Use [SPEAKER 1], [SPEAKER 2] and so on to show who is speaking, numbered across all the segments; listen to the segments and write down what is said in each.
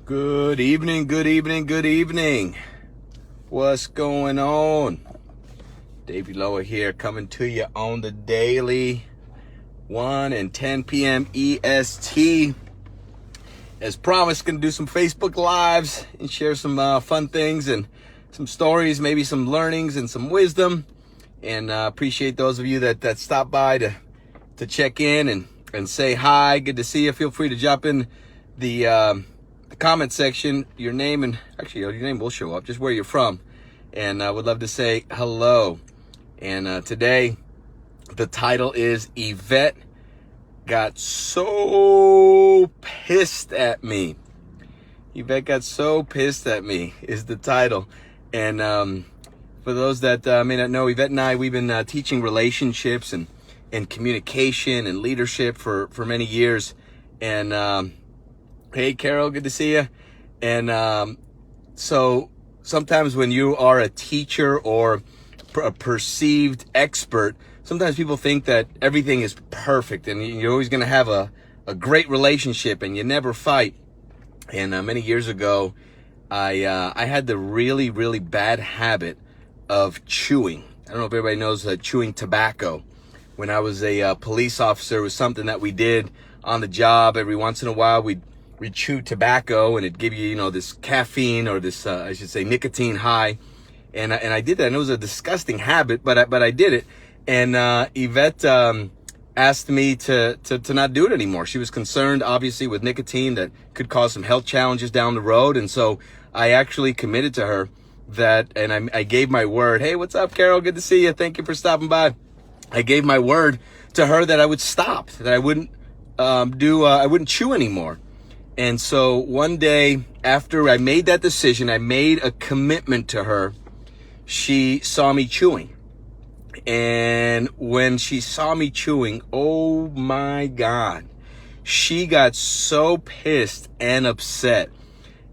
[SPEAKER 1] Good evening, good evening, good evening. What's going on? Davey Lower here, coming to you on the daily, 1 and 10 p.m. EST. As promised, going to do some Facebook Lives and share some fun things and some stories, maybe some learnings and some wisdom. And appreciate those of you that stop by to check in and say hi. Good to see you. Feel free to drop in the comment section, your name, and actually your name will show up, just where you're from. And I would love to say hello. And today, the title is Yvette got so pissed at me. Yvette got so pissed at me is the title. And for those that may not know, Yvette and I, we've been teaching relationships and communication and leadership for many years. And hey, Carol, good to see you. And so sometimes when you are a teacher or a perceived expert, sometimes people think that everything is perfect and you're always going to have a great relationship and you never fight. And many years ago, I had the really, really bad habit of chewing. I don't know if everybody knows chewing tobacco. When I was a police officer, it was something that we did on the job. Every once in a while, we'd chew tobacco and it'd give you, this caffeine or this, I should say, nicotine high. And I did that. And it was a disgusting habit, but I did it. And Yvette asked me to not do it anymore. She was concerned, obviously, with nicotine that could cause some health challenges down the road. And so I actually committed to her that, and I gave my word. Hey, what's up, Carol? Good to see you. Thank you for stopping by. I gave my word to her that I would stop, that I wouldn't I wouldn't chew anymore. And so one day after I made that decision, I made a commitment to her. She saw me chewing. And when she saw me chewing, oh my God, she got so pissed and upset.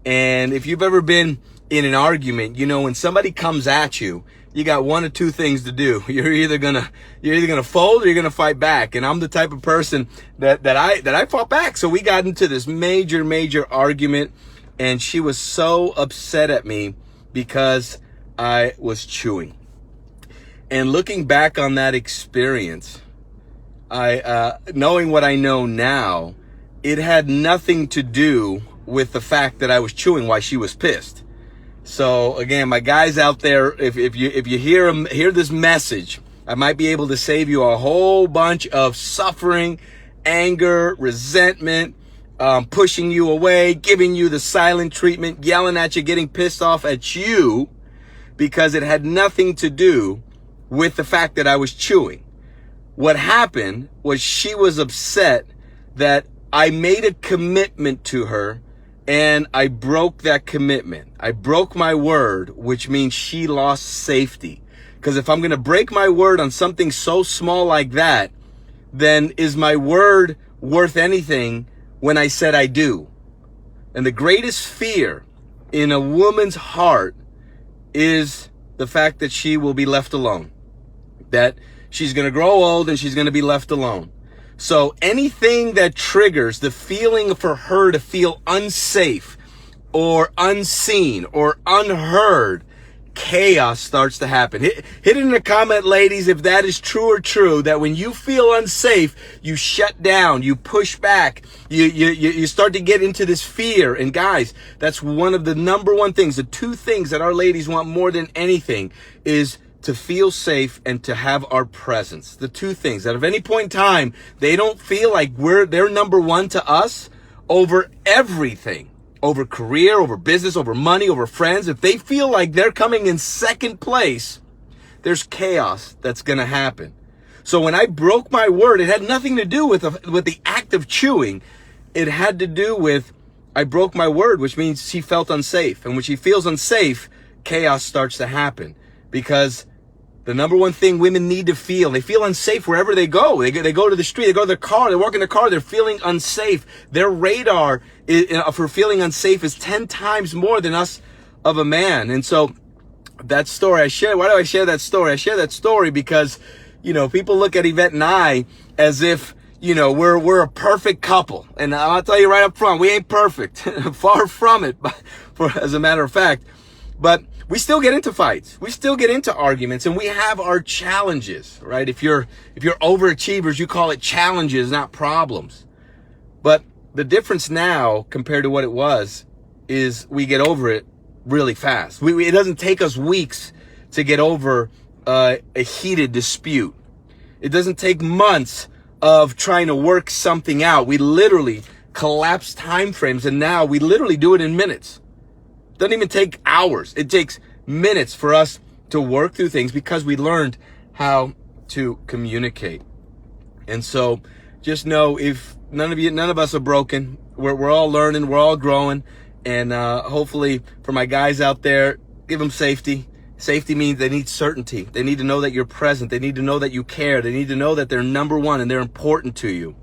[SPEAKER 1] And if you've ever been in an argument, when somebody comes at you, you got one or two things to do. You're either gonna fold or you're gonna fight back. And I'm the type of person that I fought back. So we got into this major argument, and she was so upset at me because I was chewing. And looking back on that experience, I knowing what I know now, it had nothing to do with the fact that I was chewing while she was pissed. So again, my guys out there, if you hear this message, I might be able to save you a whole bunch of suffering, anger, resentment, pushing you away, giving you the silent treatment, yelling at you, getting pissed off at you, because it had nothing to do with the fact that I was chewing. What happened was she was upset that I made a commitment to her and I broke that commitment. I broke my word, which means she lost safety. Because if I'm going to break my word on something so small like that, then is my word worth anything when I said I do? And the greatest fear in a woman's heart is the fact that she will be left alone. That she's going to grow old and she's going to be left alone. So anything that triggers the feeling for her to feel unsafe or unseen or unheard, chaos starts to happen. Hit it in the comment, ladies, if that is true or true, that when you feel unsafe, you shut down, you push back, you start to get into this fear. And guys, that's one of the number one things, the two things that our ladies want more than anything is to feel safe and to have our presence. The two things that at any point in time, they don't feel like they're number one to us over everything, over career, over business, over money, over friends. If they feel like they're coming in second place, there's chaos that's going to happen. So when I broke my word, it had nothing to do with the act of chewing. It had to do with I broke my word, which means she felt unsafe. And when she feels unsafe, chaos starts to happen, because the number one thing women need to feel, they feel unsafe wherever they go. They go to the street, they go to their car, they walk in the car, they're feeling unsafe. Their radar for feeling unsafe is 10 times more than us of a man. And so that story I share, why do I share that story? I share that story because, people look at Yvette and I as if, you know, we're a perfect couple. And I'll tell you right up front, we ain't perfect. Far from it, but as a matter of fact. But we still get into fights. We still get into arguments, and we have our challenges, right? If you're overachievers, you call it challenges, not problems. But the difference now compared to what it was is we get over it really fast. It doesn't take us weeks to get over a heated dispute. It doesn't take months of trying to work something out. We literally collapse time frames, and now we literally do it in minutes. It doesn't even take hours. It takes minutes for us to work through things because we learned how to communicate. And so just know, if none of us are broken. We're all learning, we're all growing. And hopefully for my guys out there, give them safety. Safety means they need certainty. They need to know that you're present. They need to know that you care. They need to know that they're number one and they're important to you.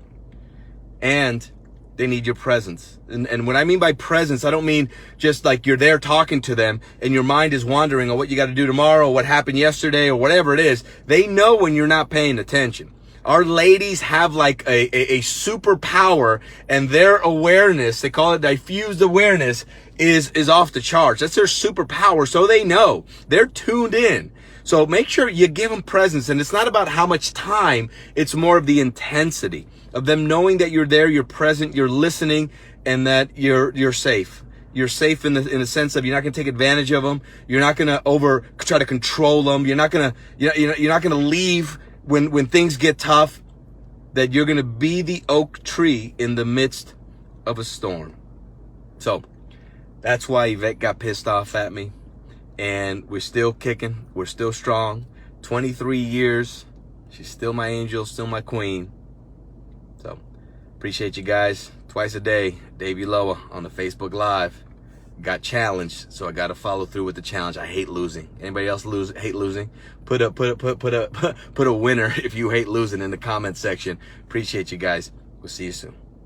[SPEAKER 1] And they need your presence. And what I mean by presence, I don't mean just like you're there talking to them and your mind is wandering on what you got to do tomorrow, or what happened yesterday, or whatever it is. They know when you're not paying attention. Our ladies have like a superpower, and their awareness, they call it diffused awareness, is off the charts. That's their superpower. So they know. They're tuned in. So make sure you give them presence. And it's not about how much time. It's more of the intensity of them knowing that you're there, you're present, you're listening, and that you're safe. You're safe in the sense of you're not going to take advantage of them. You're not going to try to control them. You're not going to leave when things get tough. That you're going to be the oak tree in the midst of a storm. So that's why Yvette got pissed off at me. And we're still kicking. We're still strong. 23 years. She's still my angel, still my queen. So appreciate you guys. Twice a day, Dave Ulloa on the Facebook Live. Got challenged, so I got to follow through with the challenge. I hate losing. Anybody else hate losing? Put a winner if you hate losing in the comment section. Appreciate you guys. We'll see you soon.